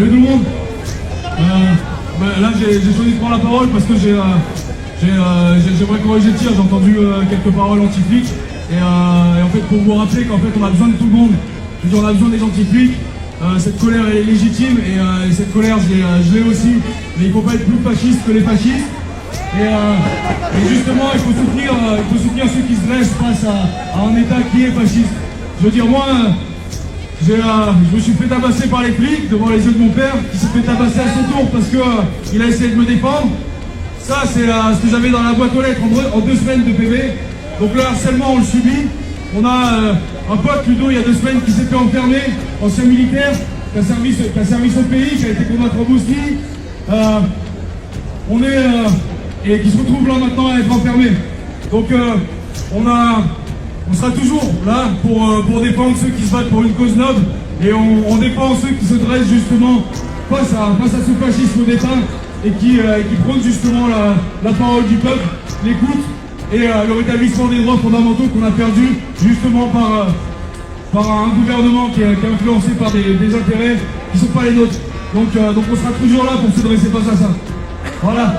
Salut tout le monde. Là j'ai choisi de prendre la parole parce que j'aimerais corriger le tir. J'ai entendu quelques paroles anti-flics et en fait pour vous rappeler qu'en fait on a besoin de tout le monde. Je veux dire, on a besoin des anti-flics. Cette colère elle est légitime et cette colère je l'ai aussi, mais il ne faut pas être plus fasciste que les fascistes. Et justement il faut soutenir ceux qui se dressent face à un État qui est fasciste. Je veux dire, moi, je me suis fait tabasser par les flics devant les yeux de mon père, qui s'est fait tabasser à son tour parce qu'il a essayé de me défendre. Ça, c'est ce que j'avais dans la boîte aux lettres en 2 semaines de PV. Donc le harcèlement, on le subit. On a un pote, Ludo, il y a 2 semaines, qui s'est fait enfermer, ancien militaire, qui a servi son pays, qui a été combattre en Bosnie. Et qui se retrouve là maintenant à être enfermé. Donc on sera toujours là pour défendre ceux qui se battent pour une cause noble et on défend ceux qui se dressent justement face à ce fascisme d'État et qui prônent justement la parole du peuple, l'écoute et le rétablissement des droits fondamentaux qu'on a perdus justement par un gouvernement qui est influencé par des intérêts qui ne sont pas les nôtres. Donc on sera toujours là pour se dresser face à ça. Voilà.